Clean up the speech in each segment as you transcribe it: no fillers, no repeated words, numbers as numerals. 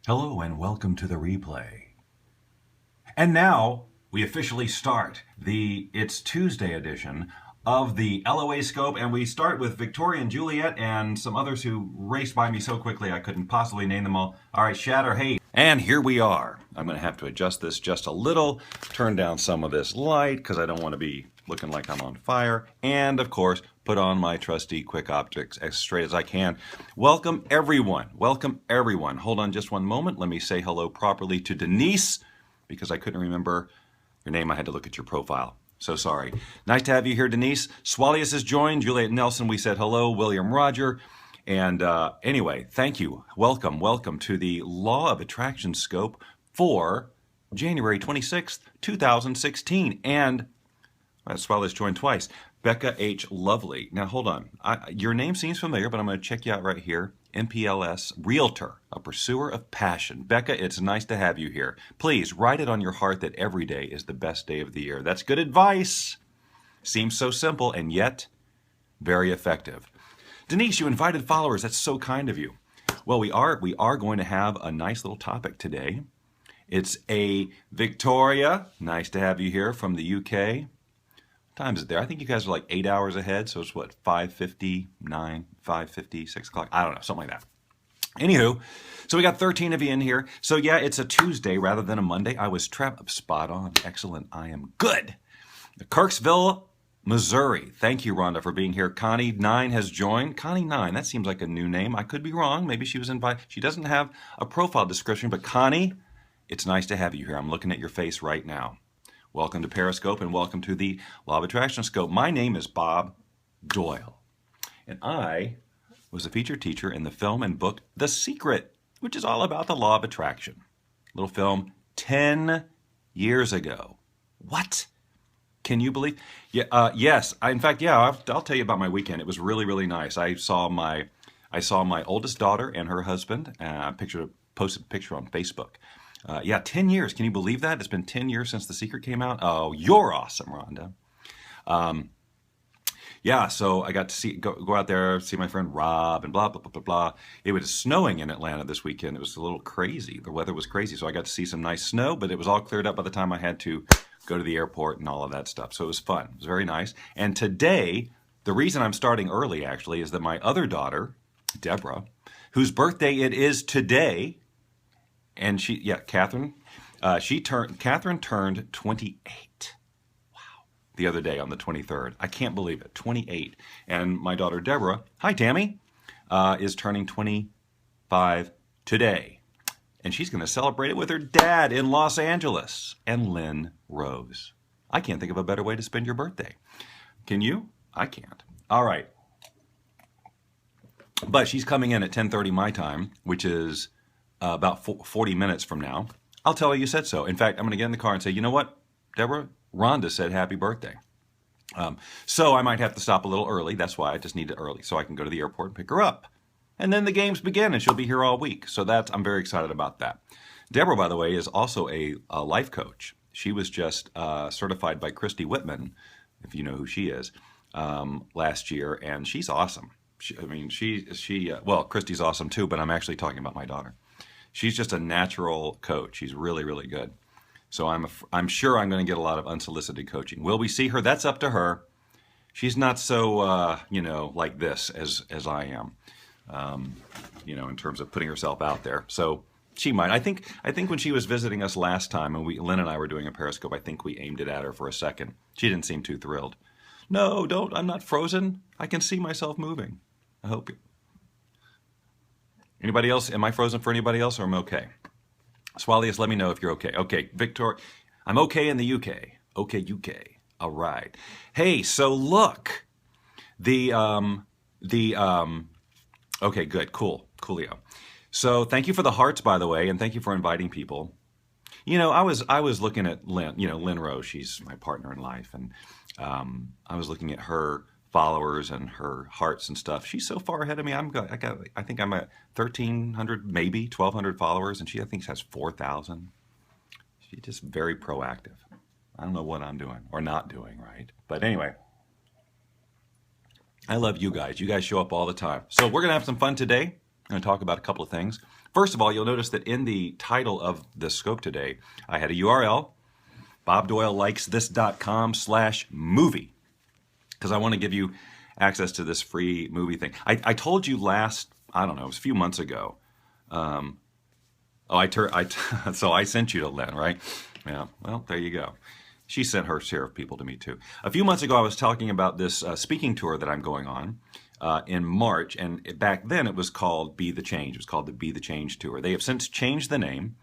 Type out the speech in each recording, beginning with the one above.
Hello and welcome to the replay. And now we officially start It's Tuesday edition of the LOA Scope, and we start with Victoria and Juliet and some others who raced by me so quickly I couldn't possibly name them all. All right, Shatter, hey. And here we are. I'm going to have to adjust this just a little, turn down some of this light because I don't want to be looking like I'm on fire, and of course, put on my trusty Quick Optics as straight as I can. Welcome everyone. Welcome everyone. Hold on just one moment. Let me say hello properly to Denise because I couldn't remember your name. I had to look at your profile. So sorry. Nice to have you here, Denise. Swalius has joined. Juliet Nelson, we said hello. William Roger. And anyway, thank you. Welcome to the Law of Attraction Scope for January 26th, 2016. And Swalius joined twice. Becca H. Lovely. Now, hold on. Your name seems familiar, but I'm going to check you out right here. MPLS Realtor, a pursuer of passion. Becca, it's nice to have you here. Please write it on your heart that every day is the best day of the year. That's good advice. Seems so simple and yet very effective. Denise, you invited followers. That's so kind of you. Well, we are going to have a nice little topic today. It's a Victoria. Nice to have you here from the UK. What time is it there? I think you guys are like 8 hours ahead. So it's what, 5:59, 5:50, 6 o'clock? I don't know, something like that. Anywho, so we got 13 of you in here. So yeah, it's a Tuesday rather than a Monday. I was spot on. Excellent. I am good. Kirksville, Missouri. Thank you, Rhonda, for being here. Connie 9 has joined. Connie 9, that seems like a new name. I could be wrong. Maybe she was invited. She doesn't have a profile description, but Connie, it's nice to have you here. I'm looking at your face right now. Welcome to Periscope and welcome to the Law of Attraction Scope. My name is Bob Doyle, and I was a featured teacher in the film and book The Secret, which is all about the law of attraction. Little film 10 years ago. What? Can you believe? Yeah, yes. In fact, I'll tell you about my weekend. It was really, really nice. I saw my oldest daughter and her husband. Posted a picture on Facebook. 10 years. Can you believe that? It's been 10 years since The Secret came out. Oh, you're awesome, Rhonda. So I got to go out there, see my friend Rob, and blah, blah, blah, blah, blah. It was snowing in Atlanta this weekend. It was a little crazy. The weather was crazy, so I got to see some nice snow, but it was all cleared up by the time I had to go to the airport and all of that stuff. So it was fun. It was very nice. And today, the reason I'm starting early, actually, is that my other daughter, Deborah, whose birthday it is today, and Catherine turned 28. The other day on the 23rd. I can't believe it, 28. And my daughter Deborah, hi Tammy, is turning 25 today. And she's going to celebrate it with her dad in Los Angeles and Lynn Rose. I can't think of a better way to spend your birthday. Can you? I can't. All right. But she's coming in at 10:30 my time, which is about 40 minutes from now. I'll tell her you said so. In fact, I'm going to get in the car and say, you know what, Deborah? Rhonda said happy birthday. So I might have to stop a little early. That's why I just need it early so I can go to the airport and pick her up. And then the games begin and she'll be here all week. So I'm very excited about that. Deborah, by the way, is also a life coach. She was just certified by Christy Whitman, if you know who she is, last year. And she's awesome. Christy's awesome too, but I'm actually talking about my daughter. She's just a natural coach. She's really, really good. So I'm sure I'm going to get a lot of unsolicited coaching. Will we see her? That's up to her. She's not so like this as I am, in terms of putting herself out there. So she might. I think when she was visiting us last time, and Lynn and I were doing a Periscope, I think we aimed it at her for a second. She didn't seem too thrilled. No, don't. I'm not frozen. I can see myself moving. I hope you. Anybody else? Am I frozen for anybody else, or am I okay? Swalius, let me know if you're okay. Okay, Victor, I'm okay in the UK. Okay, UK. All right. Hey, so look, okay, good, coolio. So thank you for the hearts, by the way, and thank you for inviting people. I was looking at Lynn, Lynn Rose. She's my partner in life, and I was looking at her followers and her hearts and stuff. She's so far ahead of me. I think I'm at 1,300, maybe 1,200 followers, and she I think has 4,000. She's just very proactive. I don't know what I'm doing or not doing, right? But anyway, I love you guys. You guys show up all the time. So we're gonna have some fun today. I'm gonna talk about a couple of things. First of all, you'll notice that in the title of the scope today, I had a URL, bobdoylelikesthis.com/movie, because I want to give you access to this free movie thing. I told you last, I don't know, it was a few months ago. So I sent you to Lynn, right? Yeah, well, there you go. She sent her share of people to me too. A few months ago, I was talking about this speaking tour that I'm going on in March, and back then it was called Be the Change. It was called the Be the Change Tour. They have since changed the name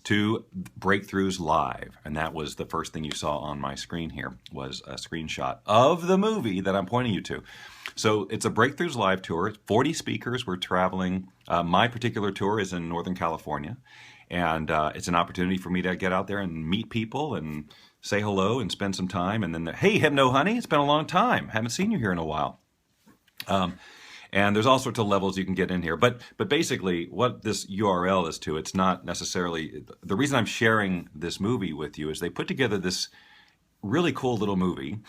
to Breakthroughs Live, and that was the first thing you saw on my screen here, was a screenshot of the movie that I'm pointing you to. So it's a Breakthroughs Live tour. 40 speakers. We're traveling. My particular tour is in Northern California, and it's an opportunity for me to get out there and meet people and say hello and spend some time. And then, hey, Hypno Honey, it's been a long time. Haven't seen you here in a while. And there's all sorts of levels you can get in here. But basically, what this URL is to, it's not necessarily... The reason I'm sharing this movie with you is they put together this really cool little movie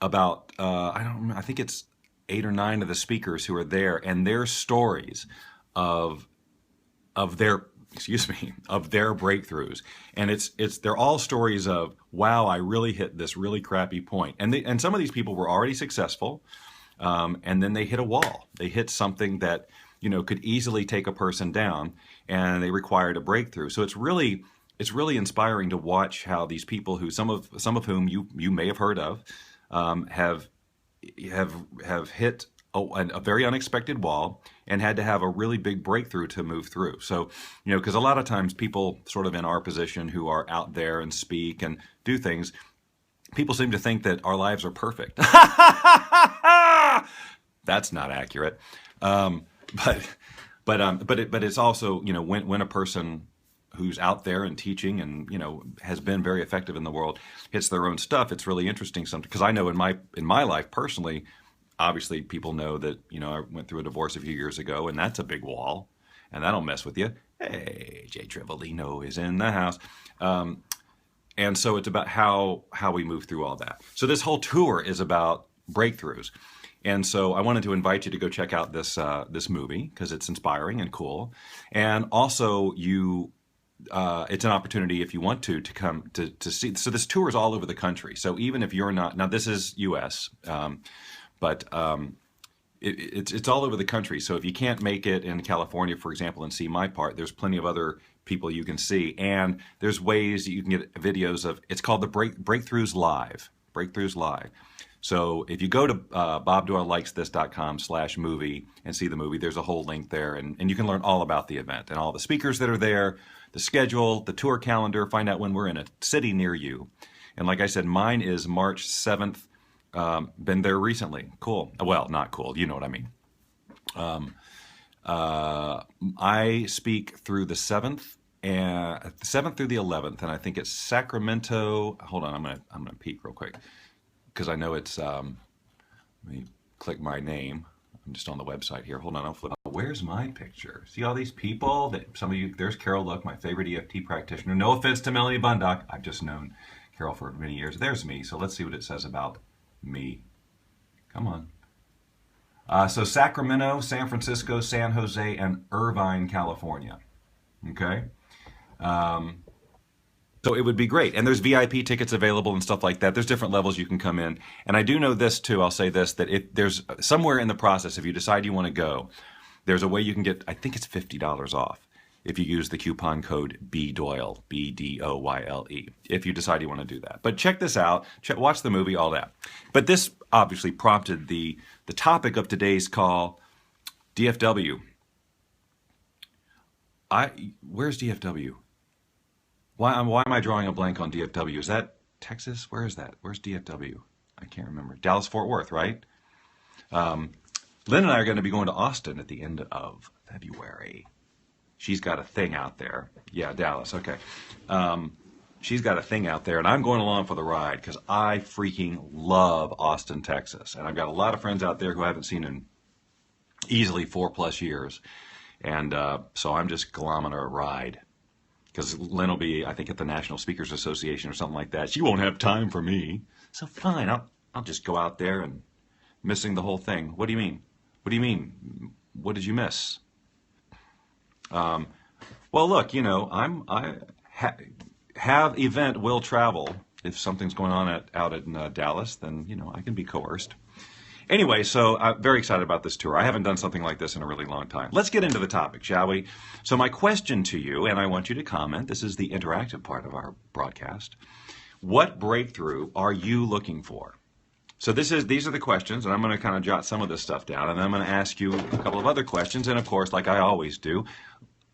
about, I think it's 8 or 9 of the speakers who are there, and their stories of their breakthroughs. And they're all stories of, wow, I really hit this really crappy point. And some of these people were already successful. And then they hit a wall. They hit something that, could easily take a person down, and they required a breakthrough. So it's really inspiring to watch how these people, who some of whom you may have heard of, have hit a very unexpected wall and had to have a really big breakthrough to move through. So, because a lot of times people sort of in our position who are out there and speak and do things, people seem to think that our lives are perfect. That's not accurate. But it's also, when a person who's out there and teaching and, has been very effective in the world hits their own stuff, it's really interesting sometimes. Because I know in my life personally, obviously people know that, I went through a divorce a few years ago, and that's a big wall, and that'll mess with you. Hey, Jay Trivolino is in the house. And so it's about how we move through all that. So this whole tour is about breakthroughs. And so I wanted to invite you to go check out this movie because it's inspiring and cool. And also it's an opportunity if you want to come to see. So this tour is all over the country. So even if you're not, now this is U.S., but it's all over the country. So if you can't make it in California, for example, and see my part, there's plenty of other people you can see, and there's ways that you can get videos of. It's called the Breakthroughs Live. Breakthroughs Live. So if you go to bobdoylelikesthis.com/movie and see the movie, there's a whole link there, and you can learn all about the event and all the speakers that are there, the schedule, the tour calendar, find out when we're in a city near you. And like I said, mine is March 7th. Been there recently. Cool. Well, not cool. You know what I mean. I speak through the 7th through the 11th, and I think it's Sacramento. Hold on, I'm gonna peek real quick because I know it's. Let me click my name. I'm just on the website here. Hold on, I'll flip. Where's my picture? See all these people? Some of you. There's Carol Look, my favorite EFT practitioner. No offense to Melanie Bundock. I've just known Carol for many years. There's me. So let's see what it says about me. Come on. So Sacramento, San Francisco, San Jose, and Irvine, California. Okay. So it would be great. And there's VIP tickets available and stuff like that. There's different levels you can come in. And I do know this too, I'll say this, that if there's somewhere in the process, if you decide you want to go, there's a way you can get, I think it's $50 off if you use the coupon code BDOYLE, BDOYLE, if you decide you want to do that. But check this out, watch the movie, all that. But this obviously prompted the topic of today's call, DFW. Where's DFW? Why am I drawing a blank on DFW? Is that Texas? Where is that? Where's DFW? I can't remember. Dallas Fort Worth, right? Lynn and I are going to be going to Austin at the end of February. She's got a thing out there. Yeah, Dallas. Okay. She's got a thing out there, and I'm going along for the ride because I freaking love Austin, Texas. And I've got a lot of friends out there who I haven't seen in easily 4+ years. And so I'm just glomming a ride because Lynn will be, I think, at the National Speakers Association or something like that. She won't have time for me. So fine, I'll just go out there and missing the whole thing. What do you mean? What do you mean? What did you miss? Well, look, have event will travel. If something's going on out in Dallas, then I can be coerced. Anyway, so I'm very excited about this tour. I haven't done something like this in a really long time. Let's get into the topic, shall we? So my question to you, and I want you to comment, this is the interactive part of our broadcast. What breakthrough are you looking for? So these are the questions, and I'm going to kind of jot some of this stuff down, and then I'm going to ask you a couple of other questions, and of course, like I always do,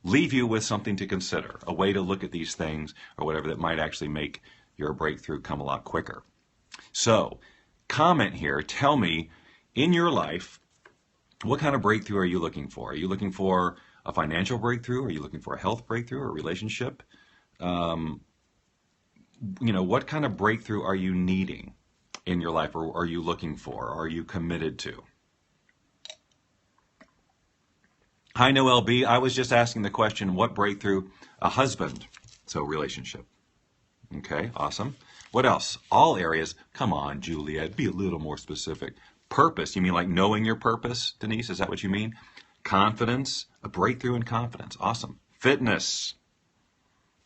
leave you with something to consider, a way to look at these things or whatever that might actually make your breakthrough come a lot quicker. So comment here, tell me, in your life, what kind of breakthrough are you looking for? Are you looking for a financial breakthrough? Are you looking for a health breakthrough or a relationship? What kind of breakthrough are you needing in your life, or are you looking for? Or are you committed to? Hi, Noel B. I was just asking the question, what breakthrough? A husband. So relationship. Okay, awesome. What else? All areas. Come on, Juliet, be a little more specific. Purpose. You mean like knowing your purpose, Denise? Is that what you mean? Confidence. A breakthrough in confidence. Awesome. Fitness.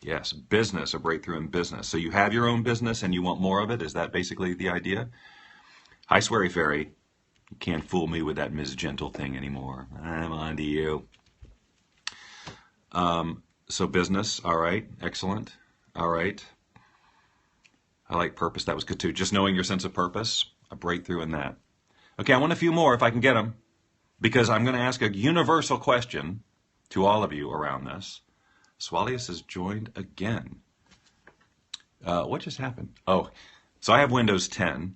Yes. Business. A breakthrough in business. So you have your own business and you want more of it? Is that basically the idea? Hi, Sweary Fairy. You can't fool me with that Ms. Gentle thing anymore. I'm on to you. So business. All right. Excellent. All right. I like purpose. That was good too. Just knowing your sense of purpose. A breakthrough in that. Okay, I want a few more if I can get them, because I'm going to ask a universal question to all of you around this. Swalius has joined again. What just happened? Oh, so I have Windows 10,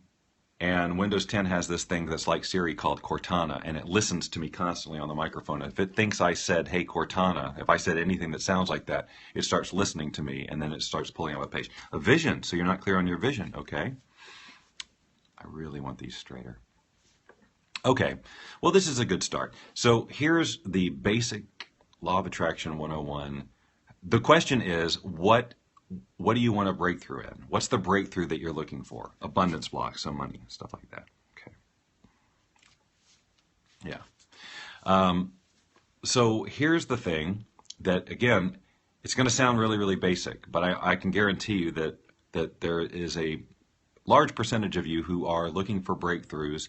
and Windows 10 has this thing that's like Siri called Cortana, and it listens to me constantly on the microphone. If it thinks I said, hey, Cortana, if I said anything that sounds like that, it starts listening to me, and then it starts pulling up a page. A vision, so you're not clear on your vision, okay? I really want these straighter. Okay, well, this is a good start. So here's the basic Law of Attraction 101. The question is, what do you want to break through in? What's the breakthrough that you're looking for? Abundance blocks, some money, stuff like that. Okay. Yeah. So here's the thing that, again, it's going to sound really, really basic, but I can guarantee you that there is a large percentage of you who are looking for breakthroughs,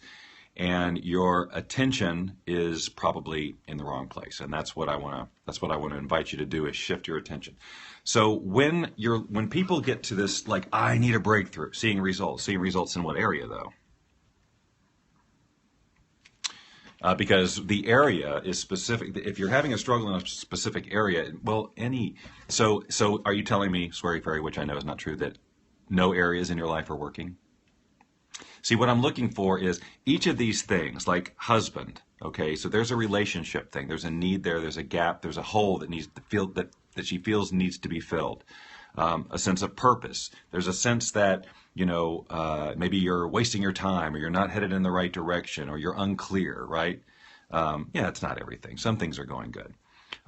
and your attention is probably in the wrong place, and that's what I want to invite you to do, is shift your attention. So when people get to this, like, I need a breakthrough, seeing results in what area though? Because the area is specific. If you're having a struggle in a specific area, well, so are you telling me, Sweary Fairy, which I know is not true, that no areas in your life are working? See, what I'm looking for is each of these things, like husband, okay, so there's a relationship thing, there's a need there, there's a gap, there's a hole that needs to feel that she feels needs to be filled. A sense of purpose. There's a sense that, maybe you're wasting your time, or you're not headed in the right direction, or you're unclear, right? Yeah, it's not everything. Some things are going good.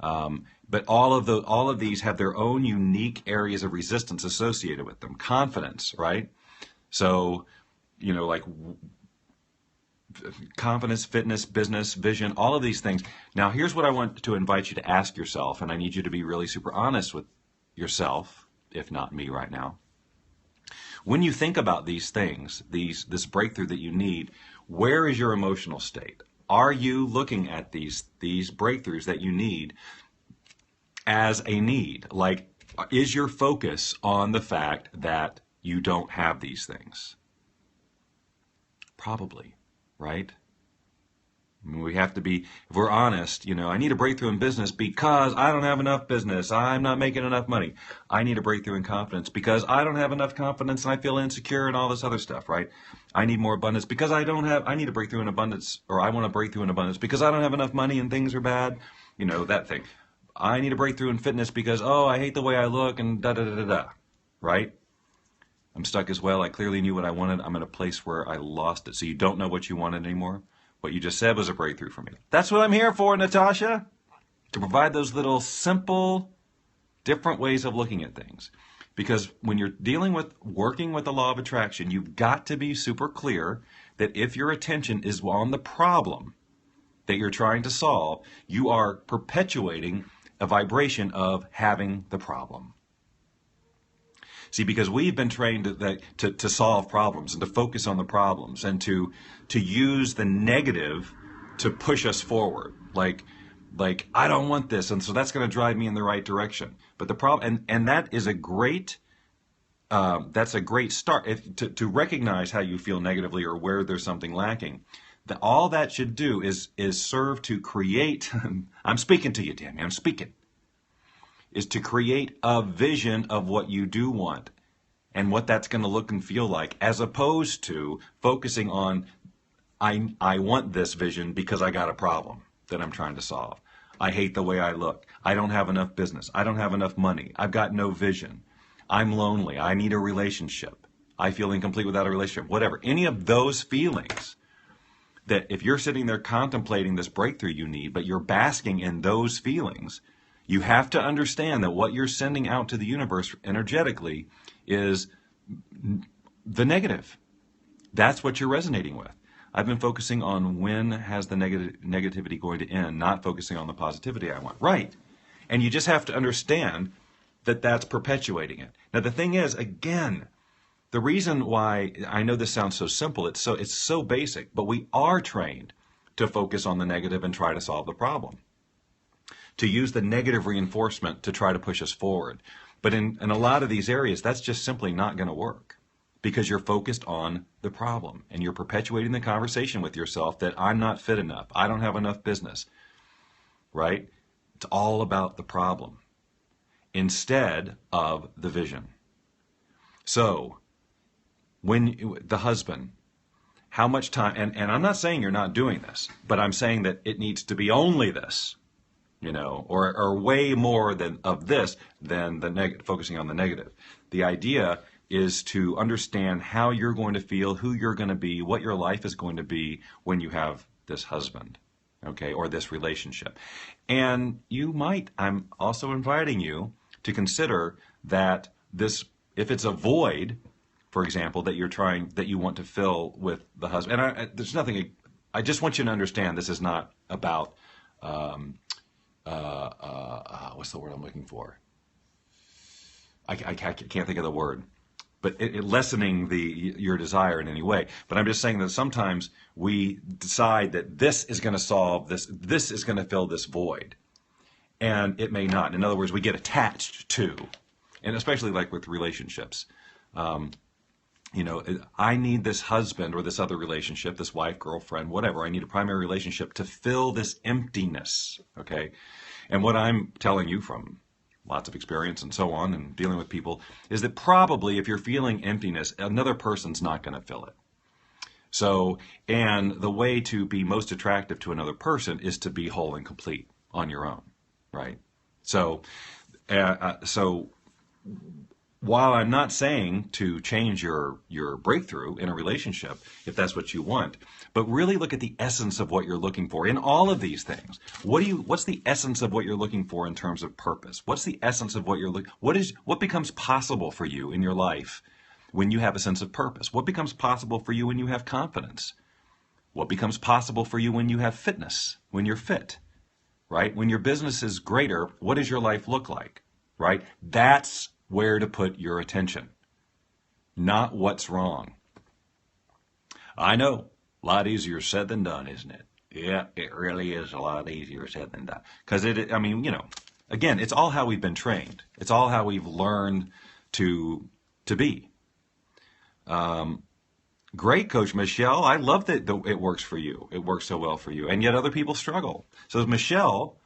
But all of these have their own unique areas of resistance associated with them. Confidence, right? So, like confidence, fitness, business, vision, all of these things. Now, here's what I want to invite you to ask yourself, and I need you to be really super honest with yourself, if not me right now. When you think about these things, this breakthrough that you need, where is your emotional state? Are you looking at these breakthroughs that you need as a need? Like, is your focus on the fact that you don't have these things? Probably, right? I mean, we have to be, if we're honest, I need a breakthrough in business because I don't have enough business. I'm not making enough money. I need a breakthrough in confidence because I don't have enough confidence and I feel insecure and all this other stuff, right? I need more abundance because I need a breakthrough in abundance, or I want a breakthrough in abundance because I don't have enough money and things are bad. That thing. I need a breakthrough in fitness because, I hate the way I look and da-da-da-da-da, right? I'm stuck as well. I clearly knew what I wanted. I'm in a place where I lost it. So you don't know what you wanted anymore? What you just said was a breakthrough for me. That's what I'm here for, Natasha. To provide those little simple, different ways of looking at things. Because when you're working with the law of attraction, you've got to be super clear that if your attention is on the problem that you're trying to solve, you are perpetuating a vibration of having the problem. See, because we've been trained to solve problems and to focus on the problems and to use the negative to push us forward. Like I don't want this, and so that's going to drive me in the right direction. But the problem, and that is that's a great start to recognize how you feel negatively or where there's something lacking. All that should do is serve to create. I'm speaking to you, Tammy. I'm speaking. Is to create a vision of what you do want and what that's going to look and feel like, as opposed to focusing on, I want this vision because I got a problem that I'm trying to solve. I hate the way I look. I don't have enough business. I don't have enough money. I've got no vision. I'm lonely. I need a relationship. I feel incomplete without a relationship. Whatever. Any of those feelings, that if you're sitting there contemplating this breakthrough you need, but you're basking in those feelings, you have to understand that what you're sending out to the universe energetically is the negative. That's what you're resonating with. I've been focusing on when has the negativity going to end, not focusing on the positivity I want. Right. And you just have to understand that that's perpetuating it. Now, the thing is, again, the reason why, I know this sounds so simple, it's so basic, but we are trained to focus on the negative and try to solve the problem, to use the negative reinforcement to try to push us forward. But in a lot of these areas, that's just simply not going to work, because you're focused on the problem and you're perpetuating the conversation with yourself that I'm not fit enough, I don't have enough business, right? It's all about the problem instead of the vision. So when the husband, how much time, and I'm not saying you're not doing this, but I'm saying that it needs to be only this, or way more than of this than the negative, focusing on the negative. The idea is to understand how you're going to feel, who you're going to be, what your life is going to be when you have this husband, okay, or this relationship. And I'm also inviting you to consider that this, if it's a void, for example, that you want to fill with the husband. And there's nothing, I just want you to understand this is not about, what's the word I'm looking for? I can't think of the word. But it lessening your desire in any way. But I'm just saying that sometimes we decide that this is going to solve this, this is going to fill this void. And it may not. In other words, we get attached to, and especially like with relationships, I need this husband or this other relationship, this wife, girlfriend, whatever. I need a primary relationship to fill this emptiness, okay? And what I'm telling you from lots of experience and so on and dealing with people is that probably if you're feeling emptiness, another person's not going to fill it. So, and the way to be most attractive to another person is to be whole and complete on your own, right? So, while I'm not saying to change your breakthrough in a relationship, if that's what you want, but really look at the essence of what you're looking for in all of these things. What's the essence of what you're looking for in terms of purpose? What's the essence of what you're looking? What becomes possible for you in your life when you have a sense of purpose? What becomes possible for you when you have confidence? What becomes possible for you when you have fitness? When you're fit, right? When your business is greater, what does your life look like, right? That's where to put your attention, not what's wrong. I know, a lot easier said than done, isn't it? Yeah, it really is a lot easier said than done. Because again, it's all how we've been trained. It's all how we've learned to be. Great, Coach Michelle. I love that it works for you. It works so well for you. And yet other people struggle. So Michelle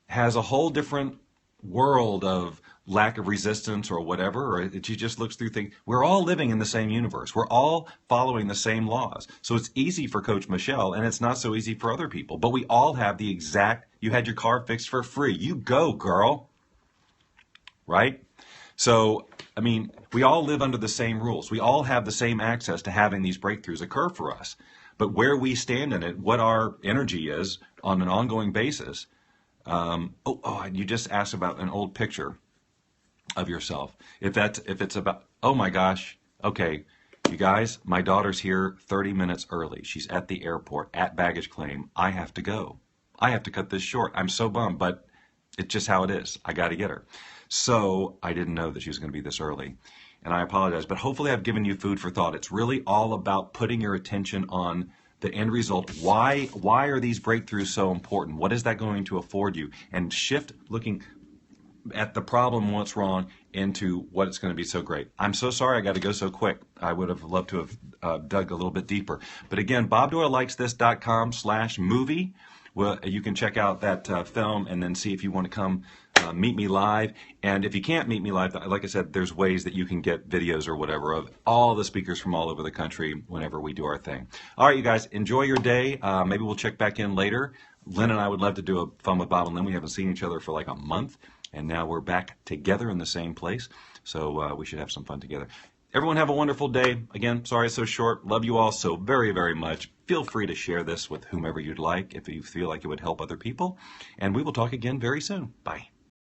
has a whole different world of lack of resistance or whatever, or she just looks through things. We're all living in the same universe. We're all following the same laws. So it's easy for Coach Michelle, and it's not so easy for other people. But we all have you had your car fixed for free. You go, girl. Right? So, we all live under the same rules. We all have the same access to having these breakthroughs occur for us. But where we stand in it, what our energy is on an ongoing basis. You just asked about an old picture of yourself. If it's about, oh my gosh, okay, you guys, my daughter's here 30 minutes early. She's at the airport at baggage claim. I have to go. I have to cut this short. I'm so bummed, but It's just how it is. I got to get her. So I didn't know that she was going to be this early. And I apologize, but hopefully I've given you food for thought. It's really all about putting your attention on the end result. Why are these breakthroughs so important? What is that going to afford you? And shift looking at the problem, what's wrong, into what it's going to be so great. I'm so sorry I got to go so quick. I would have loved to have dug a little bit deeper. But again, bobdoylelikesthis.com/movie. Well, you can check out that film and then see if you want to come meet me live. And if you can't meet me live, like I said, there's ways that you can get videos or whatever of all the speakers from all over the country whenever we do our thing. All right, you guys, enjoy your day. Maybe we'll check back in later. Lynn and I would love to do a Fun with Bob and Lynn. We haven't seen each other for like a month, and now we're back together in the same place. So we should have some fun together. Everyone have a wonderful day. Again, sorry it's so short. Love you all so very, very much. Feel free to share this with whomever you'd like if you feel like it would help other people. And we will talk again very soon. Bye.